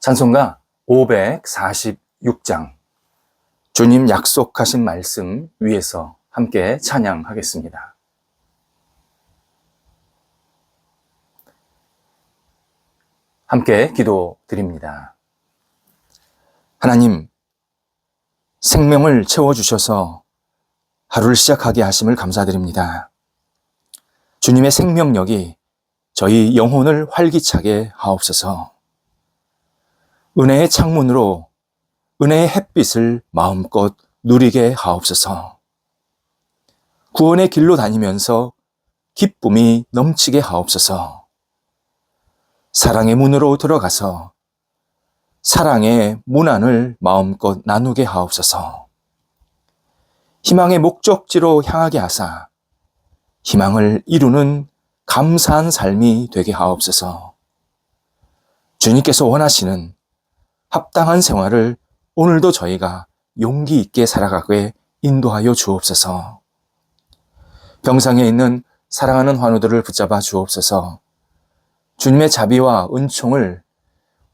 찬송가 546장 주님 약속하신 말씀 위에서 함께 찬양하겠습니다. 함께 기도드립니다. 하나님, 생명을 채워주셔서 하루를 시작하게 하심을 감사드립니다. 주님의 생명력이 저희 영혼을 활기차게 하옵소서. 은혜의 창문으로 은혜의 햇빛을 마음껏 누리게 하옵소서. 구원의 길로 다니면서 기쁨이 넘치게 하옵소서. 사랑의 문으로 들어가서 사랑의 문안을 마음껏 나누게 하옵소서. 희망의 목적지로 향하게 하사 희망을 이루는 감사한 삶이 되게 하옵소서. 주님께서 원하시는 합당한 생활을 오늘도 저희가 용기 있게 살아가게 인도하여 주옵소서. 병상에 있는 사랑하는 환우들을 붙잡아 주옵소서. 주님의 자비와 은총을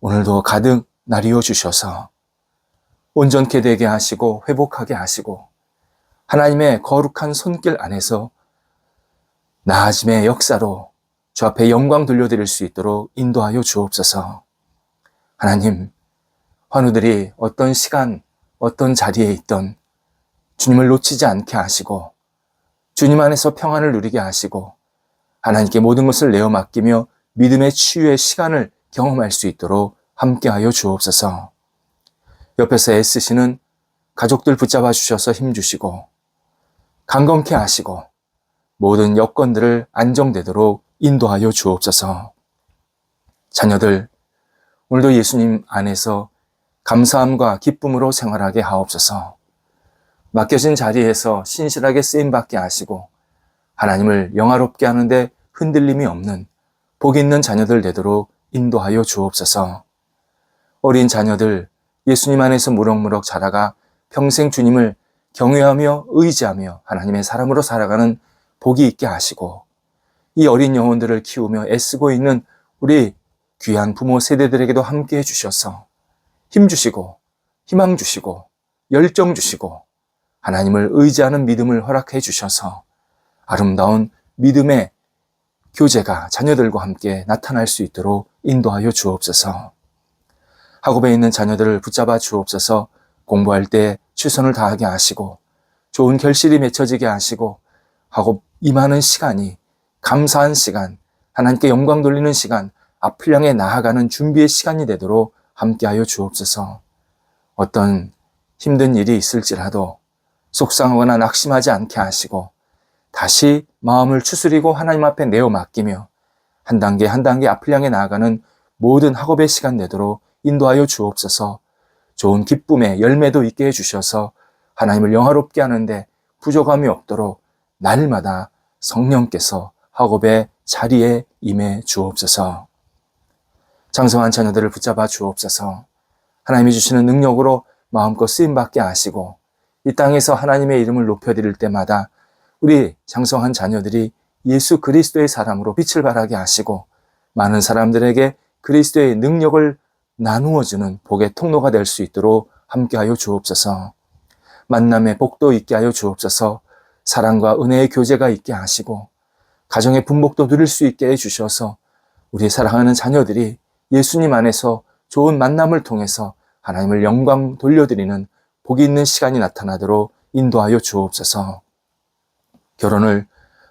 오늘도 가득 나리워 주셔서 온전케 되게 하시고 회복하게 하시고 하나님의 거룩한 손길 안에서 나아짐의 역사로 주 앞에 영광 돌려드릴 수 있도록 인도하여 주옵소서. 하나님, 환우들이 어떤 시간, 어떤 자리에 있던 주님을 놓치지 않게 하시고 주님 안에서 평안을 누리게 하시고 하나님께 모든 것을 내어 맡기며 믿음의 치유의 시간을 경험할 수 있도록 함께하여 주옵소서. 옆에서 애쓰시는 가족들 붙잡아 주셔서 힘주시고 강건케 하시고 모든 여건들을 안정되도록 인도하여 주옵소서. 자녀들, 오늘도 예수님 안에서 감사함과 기쁨으로 생활하게 하옵소서. 맡겨진 자리에서 신실하게 쓰임받게 하시고 하나님을 영화롭게 하는데 흔들림이 없는 복 있는 자녀들 되도록 인도하여 주옵소서. 어린 자녀들 예수님 안에서 무럭무럭 자라가 평생 주님을 경외하며 의지하며 하나님의 사람으로 살아가는 복이 있게 하시고 이 어린 영혼들을 키우며 애쓰고 있는 우리 귀한 부모 세대들에게도 함께 해주셔서 힘주시고 희망 주시고 열정 주시고 하나님을 의지하는 믿음을 허락해 주셔서 아름다운 믿음의 교제가 자녀들과 함께 나타날 수 있도록 인도하여 주옵소서. 학업에 있는 자녀들을 붙잡아 주옵소서. 공부할 때 최선을 다하게 하시고 좋은 결실이 맺혀지게 하시고 학업 임하는 시간이 감사한 시간, 하나님께 영광 돌리는 시간, 앞을 향해 나아가는 준비의 시간이 되도록 함께하여 주옵소서. 어떤 힘든 일이 있을지라도 속상하거나 낙심하지 않게 하시고 다시 마음을 추스리고 하나님 앞에 내어 맡기며 한 단계 한 단계 앞을 향해 나아가는 모든 학업의 시간 되도록 인도하여 주옵소서. 좋은 기쁨의 열매도 있게 해주셔서 하나님을 영화롭게 하는데 부족함이 없도록 날마다 성령께서 학업의 자리에 임해 주옵소서. 장성한 자녀들을 붙잡아 주옵소서. 하나님이 주시는 능력으로 마음껏 쓰임받게 하시고 이 땅에서 하나님의 이름을 높여드릴 때마다 우리 장성한 자녀들이 예수 그리스도의 사람으로 빛을 발하게 하시고 많은 사람들에게 그리스도의 능력을 나누어주는 복의 통로가 될 수 있도록 함께하여 주옵소서. 만남의 복도 있게 하여 주옵소서. 사랑과 은혜의 교제가 있게 하시고 가정의 분복도 누릴 수 있게 해주셔서 우리 사랑하는 자녀들이 예수님 안에서 좋은 만남을 통해서 하나님을 영광 돌려드리는 복이 있는 시간이 나타나도록 인도하여 주옵소서. 결혼을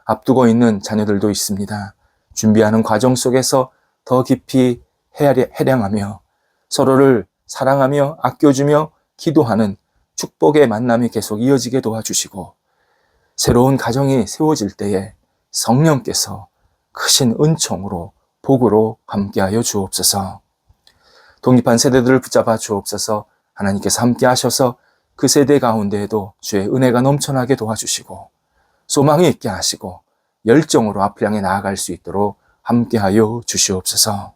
앞두고 있는 자녀들도 있습니다. 준비하는 과정 속에서 더 깊이 해량하며 서로를 사랑하며 아껴주며 기도하는 축복의 만남이 계속 이어지게 도와주시고 새로운 가정이 세워질 때에 성령께서 크신 은총으로 복으로 함께하여 주옵소서. 독립한 세대들을 붙잡아 주옵소서. 하나님께서 함께 하셔서 그 세대 가운데에도 주의 은혜가 넘쳐나게 도와주시고 소망이 있게 하시고 열정으로 앞을 향해 나아갈 수 있도록 함께하여 주시옵소서.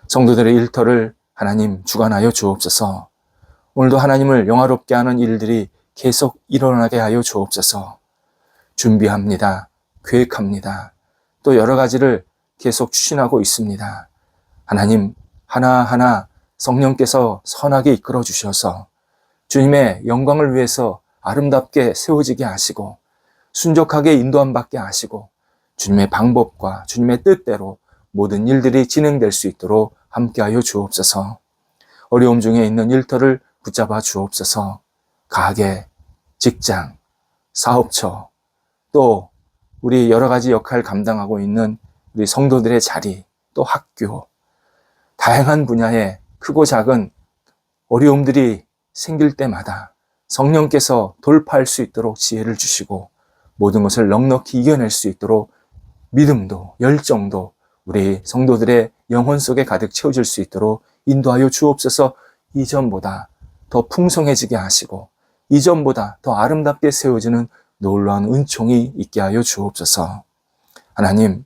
성도들의 일터를 하나님 주관하여 주옵소서. 오늘도 하나님을 영화롭게 하는 일들이 계속 일어나게 하여 주옵소서. 준비합니다. 계획합니다. 또 여러 가지를 계속 추진하고 있습니다. 하나님 하나하나 성령께서 선하게 이끌어 주셔서 주님의 영광을 위해서 아름답게 세워지게 하시고 순적하게 인도함 받게 하시고 주님의 방법과 주님의 뜻대로 모든 일들이 진행될 수 있도록 함께하여 주옵소서. 어려움 중에 있는 일터를 붙잡아 주옵소서. 가게, 직장, 사업처, 또 우리 여러 가지 역할 감당하고 있는 우리 성도들의 자리, 또 학교, 다양한 분야의 크고 작은 어려움들이 생길 때마다 성령께서 돌파할 수 있도록 지혜를 주시고 모든 것을 넉넉히 이겨낼 수 있도록 믿음도 열정도 우리 성도들의 영혼 속에 가득 채워질 수 있도록 인도하여 주옵소서. 이전보다 더 풍성해지게 하시고 이전보다 더 아름답게 세워지는 놀라운 은총이 있게 하여 주옵소서. 하나님,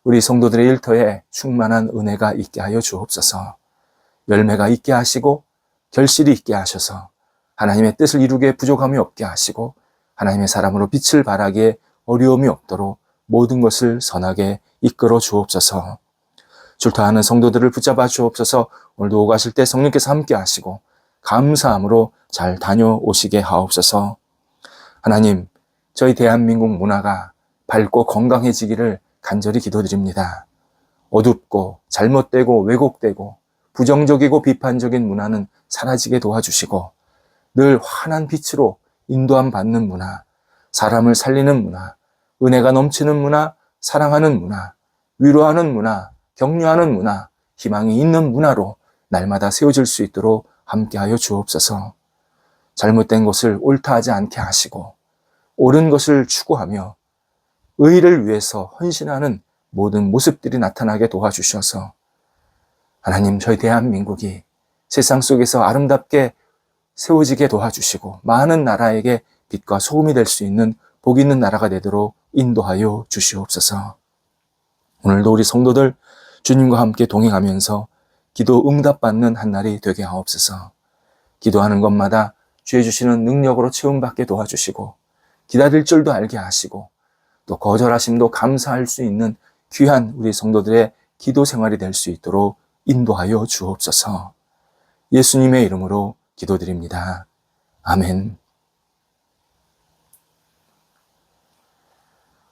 우리 성도들의 일터에 충만한 은혜가 있게 하여 주옵소서. 열매가 있게 하시고 결실이 있게 하셔서 하나님의 뜻을 이루기에 부족함이 없게 하시고 하나님의 사람으로 빛을 발하기에 어려움이 없도록 모든 것을 선하게 이끌어 주옵소서. 출타하는 성도들을 붙잡아 주옵소서. 오늘도 오가실 때 성령께서 함께 하시고 감사함으로 잘 다녀오시게 하옵소서. 하나님, 저희 대한민국 문화가 밝고 건강해지기를 간절히 기도드립니다. 어둡고 잘못되고 왜곡되고 부정적이고 비판적인 문화는 사라지게 도와주시고 늘 환한 빛으로 인도함 받는 문화, 사람을 살리는 문화, 은혜가 넘치는 문화, 사랑하는 문화, 위로하는 문화, 격려하는 문화, 희망이 있는 문화로 날마다 세워질 수 있도록 함께하여 주옵소서. 잘못된 것을 옳다 하지 않게 하시고 옳은 것을 추구하며 의를 위해서 헌신하는 모든 모습들이 나타나게 도와주셔서 하나님, 저희 대한민국이 세상 속에서 아름답게 세워지게 도와주시고 많은 나라에게 빛과 소금이 될 수 있는 복 있는 나라가 되도록 인도하여 주시옵소서. 오늘도 우리 성도들 주님과 함께 동행하면서 기도 응답받는 한 날이 되게 하옵소서. 기도하는 것마다 주의 주시는 능력으로 채움받게 도와주시고 기다릴 줄도 알게 하시고 또 거절하심도 감사할 수 있는 귀한 우리 성도들의 기도 생활이 될 수 있도록 인도하여 주옵소서. 예수님의 이름으로 기도드립니다. 아멘.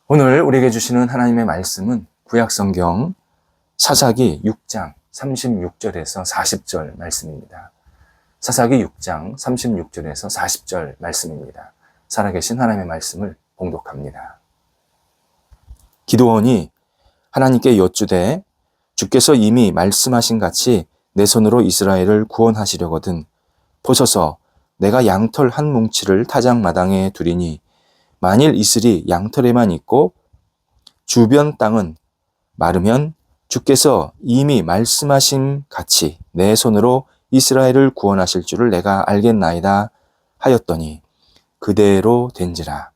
오늘 우리에게 주시는 하나님의 말씀은 구약성경 사사기 6장 36절에서 40절 말씀입니다. 사사기 6장 36절에서 40절 말씀입니다. 살아계신 하나님의 말씀을 봉독합니다. 기드온이 하나님께 여쭈되 주께서 이미 말씀하신 같이 내 손으로 이스라엘을 구원하시려거든 보소서 내가 양털 한 뭉치를 타작마당에 두리니 만일 이슬이 양털에만 있고 주변 땅은 마르면 주께서 이미 말씀하신 같이 내 손으로 이스라엘을 구원하실 줄을 내가 알겠나이다 하였더니 그대로 된지라.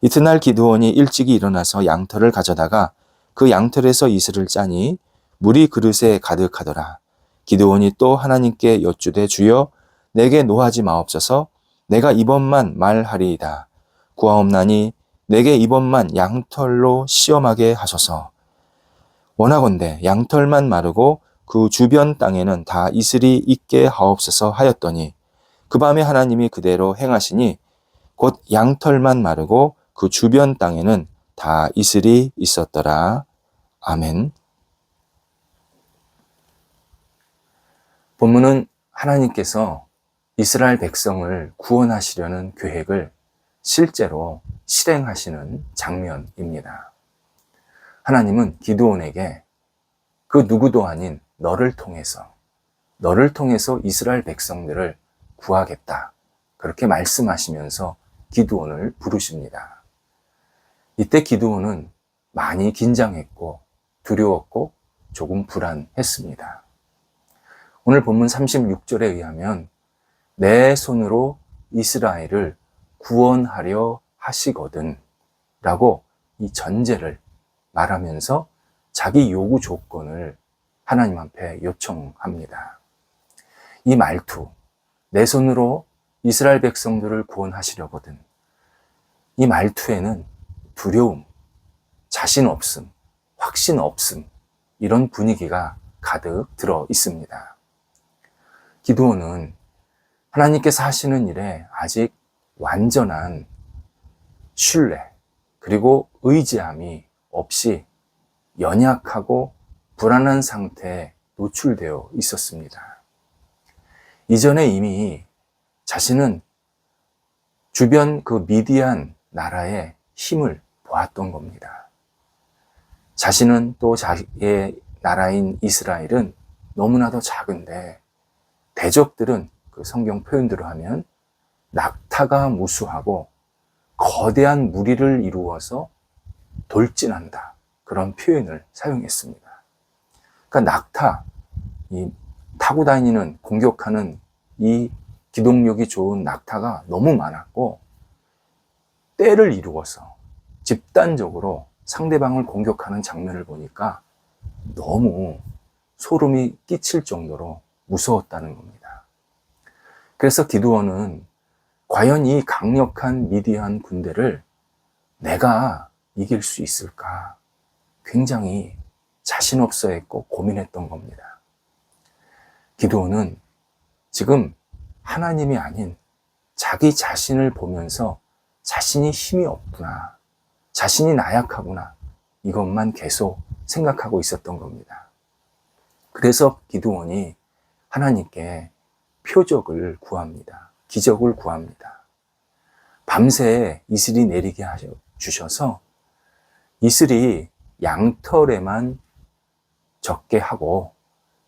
이튿날 기드온이 일찍이 일어나서 양털을 가져다가 그 양털에서 이슬을 짜니 물이 그릇에 가득하더라. 기드온이 또 하나님께 여쭈되 주여 내게 노하지 마옵소서. 내가 이번만 말하리이다. 구하옵나니 내게 이번만 양털로 시험하게 하소서. 원하건대 양털만 마르고 그 주변 땅에는 다 이슬이 있게 하옵소서 하였더니 그 밤에 하나님이 그대로 행하시니 곧 양털만 마르고 그 주변 땅에는 다 이슬이 있었더라. 아멘. 본문은 하나님께서 이스라엘 백성을 구원하시려는 계획을 실제로 실행하시는 장면입니다. 하나님은 기드온에게 그 누구도 아닌 너를 통해서 이스라엘 백성들을 구하겠다. 그렇게 말씀하시면서 기드온을 부르십니다. 이때 기드온은 많이 긴장했고 두려웠고 조금 불안했습니다. 오늘 본문 36절에 의하면 내 손으로 이스라엘을 구원하려 하시거든 라고 이 전제를 말하면서 자기 요구 조건을 하나님 앞에 요청합니다. 이 말투, 내 손으로 이스라엘 백성들을 구원하시려거든. 이 말투에는 두려움, 자신 없음, 확신 없음, 이런 분위기가 가득 들어 있습니다. 기드온은 하나님께서 하시는 일에 아직 완전한 신뢰 그리고 의지함이 없이 연약하고 불안한 상태에 노출되어 있었습니다. 이전에 이미 자신은 주변 그 미디안 나라의 힘을 보았던 겁니다. 자신은 또 자기의 나라인 이스라엘은 너무나도 작은데 대적들은 그 성경 표현대로 하면 낙타가 무수하고 거대한 무리를 이루어서 돌진한다. 그런 표현을 사용했습니다. 그러니까 낙타, 이 타고 다니는 공격하는 이 기동력이 좋은 낙타가 너무 많았고 떼를 이루어서 집단적으로 상대방을 공격하는 장면을 보니까 너무 소름이 끼칠 정도로 무서웠다는 겁니다. 그래서 기드온은 과연 이 강력한 미디안 군대를 내가 이길 수 있을까? 굉장히 자신 없어 했고 고민했던 겁니다. 기드온은 지금 하나님이 아닌 자기 자신을 보면서 자신이 힘이 없구나, 자신이 나약하구나, 이것만 계속 생각하고 있었던 겁니다. 그래서 기드온이 하나님께 표적을 구합니다. 기적을 구합니다. 밤새 이슬이 내리게 주셔서 이슬이 양털에만 젖게 하고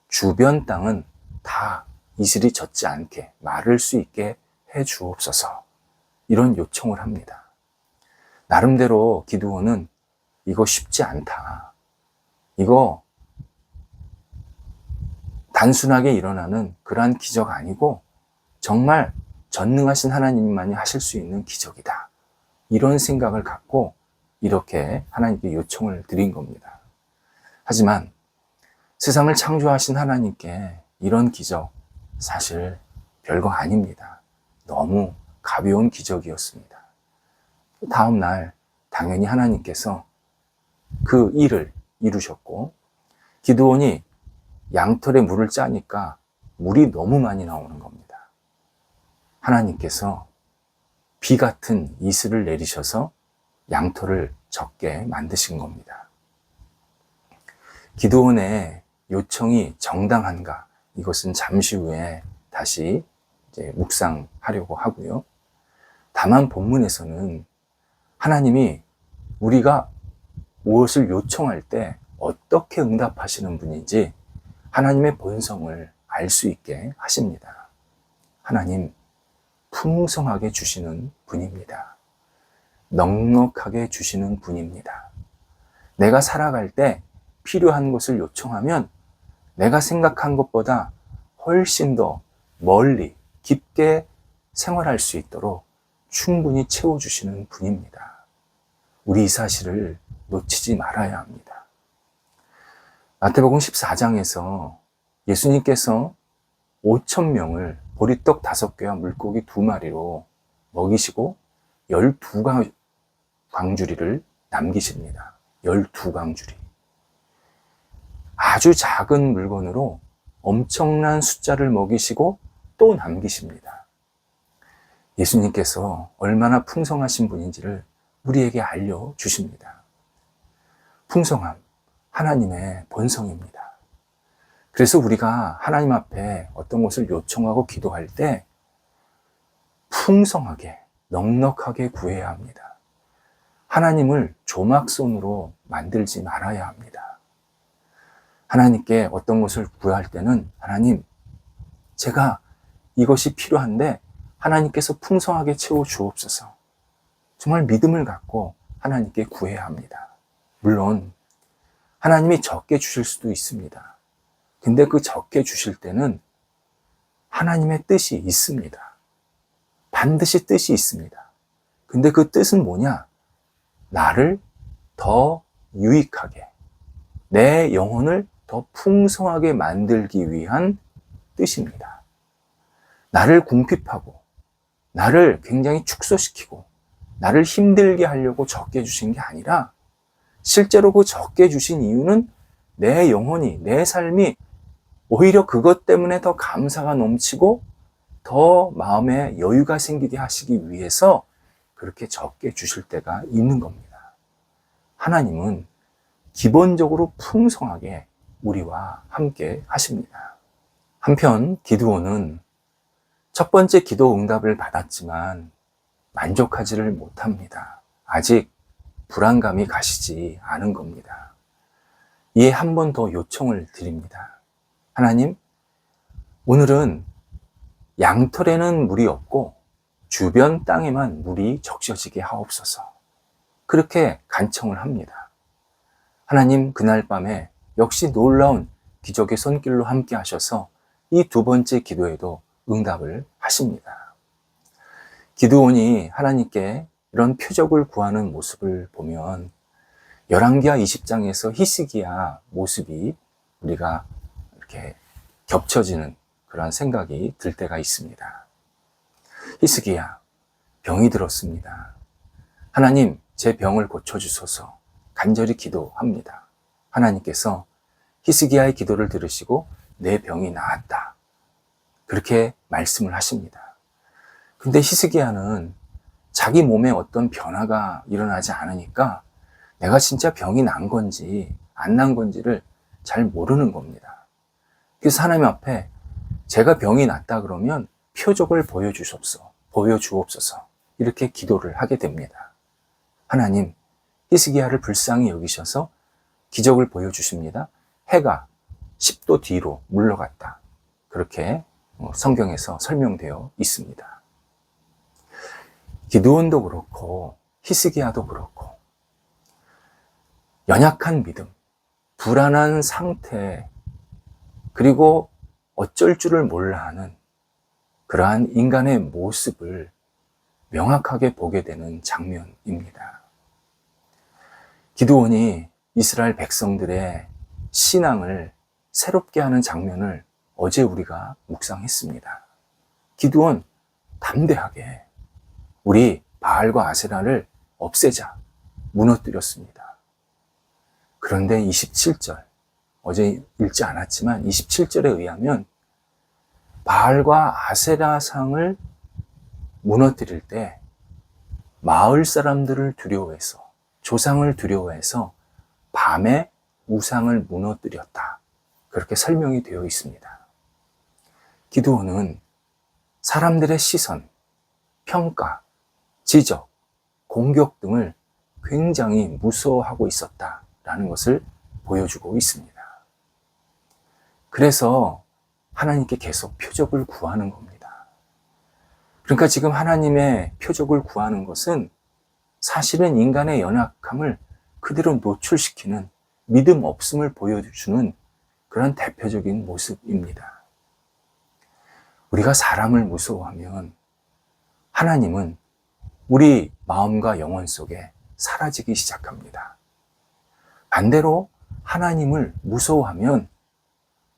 주변 땅은 다 이슬이 젖지 않게 마를 수 있게 해 주옵소서, 이런 요청을 합니다. 나름대로 기드온은 이거 쉽지 않다, 이거 단순하게 일어나는 그러한 기적 아니고 정말 전능하신 하나님만이 하실 수 있는 기적이다, 이런 생각을 갖고 이렇게 하나님께 요청을 드린 겁니다. 하지만 세상을 창조하신 하나님께 이런 기적 사실 별거 아닙니다. 너무 가벼운 기적이었습니다. 다음 날 당연히 하나님께서 그 일을 이루셨고, 기드온이 양털에 물을 짜니까 물이 너무 많이 나오는 겁니다. 하나님께서 비 같은 이슬을 내리셔서 양털을 적게 만드신 겁니다. 기드온의 요청이 정당한가? 이것은 잠시 후에 다시 이제 묵상하려고 하고요. 다만 본문에서는 하나님이 우리가 무엇을 요청할 때 어떻게 응답하시는 분인지 하나님의 본성을 알 수 있게 하십니다. 하나님 풍성하게 주시는 분입니다. 넉넉하게 주시는 분입니다. 내가 살아갈 때 필요한 것을 요청하면 내가 생각한 것보다 훨씬 더 멀리 깊게 생활할 수 있도록 충분히 채워주시는 분입니다. 우리 이 사실을 놓치지 말아야 합니다. 마태복음 14장에서 예수님께서 5,000명을 보리떡 5개와 물고기 2마리로 먹이시고 12광주리를 남기십니다. 12광주리. 아주 작은 물건으로 엄청난 숫자를 먹이시고 또 남기십니다. 예수님께서 얼마나 풍성하신 분인지를 우리에게 알려주십니다. 풍성함, 하나님의 본성입니다. 그래서 우리가 하나님 앞에 어떤 것을 요청하고 기도할 때 풍성하게, 넉넉하게 구해야 합니다. 하나님을 조막손으로 만들지 말아야 합니다. 하나님께 어떤 것을 구할 때는 하나님, 제가 이것이 필요한데 하나님께서 풍성하게 채워 주옵소서. 정말 믿음을 갖고 하나님께 구해야 합니다. 물론 하나님이 적게 주실 수도 있습니다. 근데 그 적게 주실 때는 하나님의 뜻이 있습니다. 반드시 뜻이 있습니다. 근데 그 뜻은 뭐냐? 나를 더 유익하게, 내 영혼을 더 풍성하게 만들기 위한 뜻입니다. 나를 궁핍하고, 나를 굉장히 축소시키고, 나를 힘들게 하려고 적게 주신 게 아니라 실제로 그 적게 주신 이유는 내 영혼이, 내 삶이 오히려 그것 때문에 더 감사가 넘치고 더 마음에 여유가 생기게 하시기 위해서 그렇게 적게 주실 때가 있는 겁니다. 하나님은 기본적으로 풍성하게 우리와 함께 하십니다. 한편 기드온은 첫 번째 기도 응답을 받았지만 만족하지를 못합니다. 아직 불안감이 가시지 않은 겁니다. 이에 한 번 더 요청을 드립니다. 하나님, 오늘은 양털에는 물이 없고 주변 땅에만 물이 적셔지게 하옵소서. 그렇게 간청을 합니다. 하나님, 그날 밤에 역시 놀라운 기적의 손길로 함께 하셔서 이 두 번째 기도에도 응답을 하십니다. 기드온이 하나님께 이런 표적을 구하는 모습을 보면 열왕기하 20장에서 히스기야 모습이 우리가 이렇게 겹쳐지는 그런 생각이 들 때가 있습니다. 히스기야, 병이 들었습니다. 하나님, 제 병을 고쳐주소서 간절히 기도합니다. 하나님께서 히스기야의 기도를 들으시고 내 병이 나았다. 그렇게 말씀을 하십니다. 근데 히스기야는 자기 몸에 어떤 변화가 일어나지 않으니까 내가 진짜 병이 난 건지 안 난 건지를 잘 모르는 겁니다. 그래서 하나님 앞에 제가 병이 났다 그러면 표적을 보여주옵소서 이렇게 기도를 하게 됩니다. 하나님, 히스기야를 불쌍히 여기셔서 기적을 보여주십니다. 해가 10도 뒤로 물러갔다. 그렇게 성경에서 설명되어 있습니다. 기드온도 그렇고 히스기야도 그렇고 연약한 믿음, 불안한 상태, 그리고 어쩔 줄을 몰라 하는 그러한 인간의 모습을 명확하게 보게 되는 장면입니다. 기드온이 이스라엘 백성들의 신앙을 새롭게 하는 장면을 어제 우리가 묵상했습니다. 기드온 담대하게 우리 바알과 아세라를 없애자 무너뜨렸습니다. 그런데 27절, 어제 읽지 않았지만 27절에 의하면 바알과 아세라상을 무너뜨릴 때 마을 사람들을 두려워해서, 조상을 두려워해서 밤에 우상을 무너뜨렸다. 그렇게 설명이 되어 있습니다. 기드온은 사람들의 시선, 평가, 지적, 공격 등을 굉장히 무서워하고 있었다라는 것을 보여주고 있습니다. 그래서 하나님께 계속 표적을 구하는 겁니다. 그러니까 지금 하나님의 표적을 구하는 것은 사실은 인간의 연약함을 그대로 노출시키는 믿음 없음을 보여주는 그런 대표적인 모습입니다. 우리가 사람을 무서워하면 하나님은 우리 마음과 영혼 속에 사라지기 시작합니다. 반대로 하나님을 무서워하면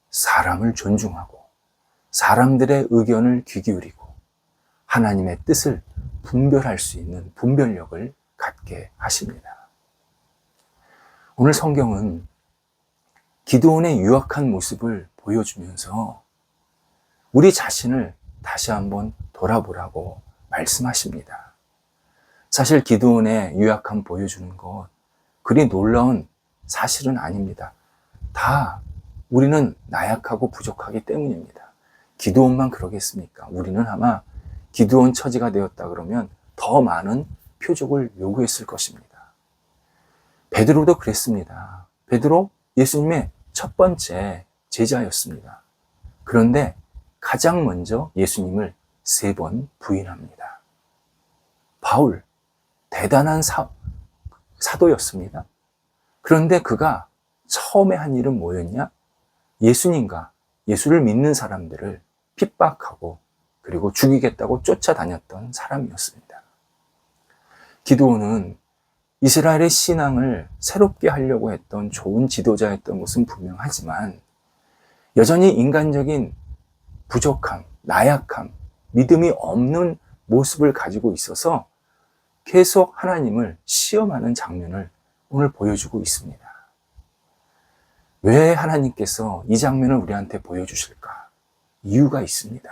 사람을 존중하고 사람들의 의견을 귀 기울이고 하나님의 뜻을 분별할 수 있는 분별력을 갖게 하십니다. 오늘 성경은 기드온의 유약한 모습을 보여주면서 우리 자신을 다시 한번 돌아보라고 말씀하십니다. 사실 기드온의 유약함 보여주는 것 그리 놀라운 사실은 아닙니다. 다 우리는 나약하고 부족하기 때문입니다. 기드온만 그러겠습니까? 우리는 아마 기드온 처지가 되었다 그러면 더 많은 표적을 요구했을 것입니다. 베드로도 그랬습니다. 베드로 예수님의 첫 번째 제자였습니다. 그런데 가장 먼저 예수님을 3번 부인합니다. 바울, 대단한 사도였습니다. 그런데 그가 처음에 한 일은 뭐였냐? 예수님과 예수를 믿는 사람들을 핍박하고 그리고 죽이겠다고 쫓아다녔던 사람이었습니다. 기드온은 이스라엘의 신앙을 새롭게 하려고 했던 좋은 지도자였던 것은 분명하지만 여전히 인간적인 부족함, 나약함, 믿음이 없는 모습을 가지고 있어서 계속 하나님을 시험하는 장면을 오늘 보여주고 있습니다. 왜 하나님께서 이 장면을 우리한테 보여주실까? 이유가 있습니다.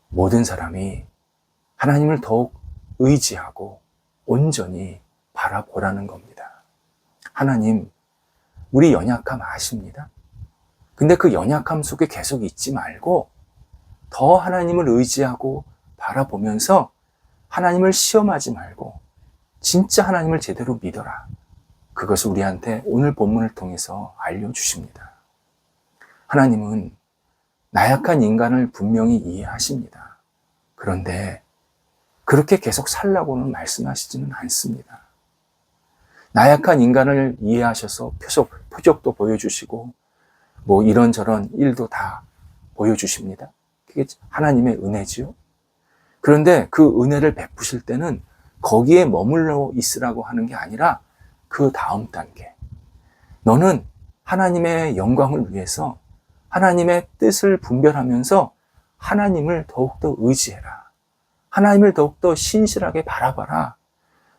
모든 사람이 하나님을 더욱 의지하고 온전히 바라보라는 겁니다. 하나님, 우리 연약함 아십니다. 근데 그 연약함 속에 계속 있지 말고 더 하나님을 의지하고 바라보면서 하나님을 시험하지 말고 진짜 하나님을 제대로 믿어라. 그것을 우리한테 오늘 본문을 통해서 알려주십니다. 하나님은 나약한 인간을 분명히 이해하십니다. 그런데 그렇게 계속 살라고는 말씀하시지는 않습니다. 나약한 인간을 이해하셔서 표적도 보여주시고 뭐 이런저런 일도 다 보여주십니다. 그게 하나님의 은혜지요. 그런데 그 은혜를 베푸실 때는 거기에 머물러 있으라고 하는 게 아니라 그 다음 단계. 너는 하나님의 영광을 위해서 하나님의 뜻을 분별하면서 하나님을 더욱더 의지해라. 하나님을 더욱더 신실하게 바라봐라.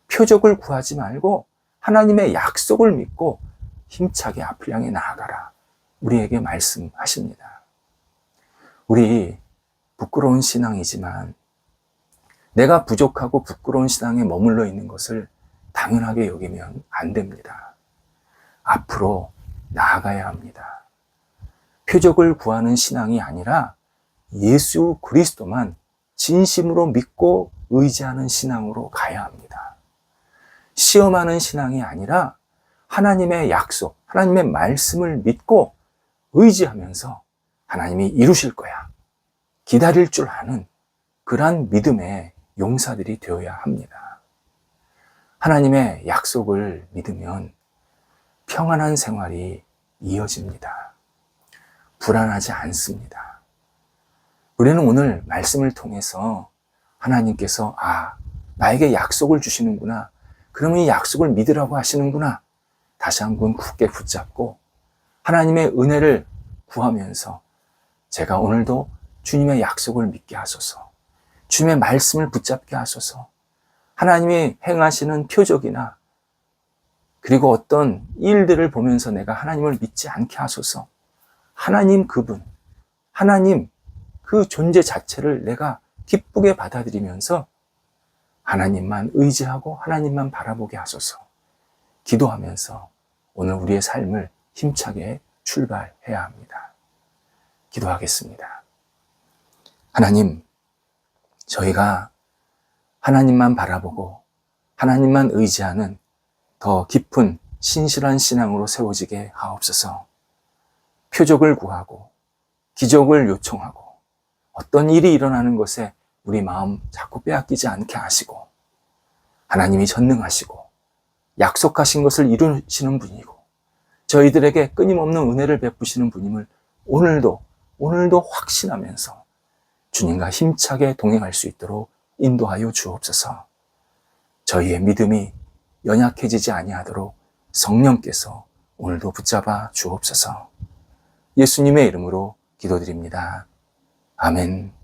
표적을 구하지 말고 하나님의 약속을 믿고 힘차게 앞을 향해 나아가라. 우리에게 말씀하십니다. 우리 부끄러운 신앙이지만 내가 부족하고 부끄러운 신앙에 머물러 있는 것을 당연하게 여기면 안 됩니다. 앞으로 나아가야 합니다. 표적을 구하는 신앙이 아니라 예수 그리스도만 진심으로 믿고 의지하는 신앙으로 가야 합니다. 시험하는 신앙이 아니라 하나님의 약속, 하나님의 말씀을 믿고 의지하면서 하나님이 이루실 거야. 기다릴 줄 아는 그러한 믿음의 용사들이 되어야 합니다. 하나님의 약속을 믿으면 평안한 생활이 이어집니다. 불안하지 않습니다. 우리는 오늘 말씀을 통해서 하나님께서 나에게 약속을 주시는구나. 그러면 이 약속을 믿으라고 하시는구나. 다시 한번 굳게 붙잡고 하나님의 은혜를 구하면서 제가 오늘도 주님의 약속을 믿게 하소서. 주님의 말씀을 붙잡게 하소서. 하나님이 행하시는 표적이나 그리고 어떤 일들을 보면서 내가 하나님을 믿지 않게 하소서. 하나님 그분, 하나님 그 존재 자체를 내가 기쁘게 받아들이면서 하나님만 의지하고 하나님만 바라보게 하소서. 기도하면서 오늘 우리의 삶을 힘차게 출발해야 합니다. 기도하겠습니다. 하나님, 저희가 하나님만 바라보고 하나님만 의지하는 더 깊은 신실한 신앙으로 세워지게 하옵소서. 표적을 구하고 기적을 요청하고 어떤 일이 일어나는 것에 우리 마음 자꾸 빼앗기지 않게 하시고 하나님이 전능하시고 약속하신 것을 이루시는 분이고 저희들에게 끊임없는 은혜를 베푸시는 분임을 오늘도 확신하면서 주님과 힘차게 동행할 수 있도록 인도하여 주옵소서. 저희의 믿음이 연약해지지 아니하도록 성령께서 오늘도 붙잡아 주옵소서. 예수님의 이름으로 기도드립니다. 아멘.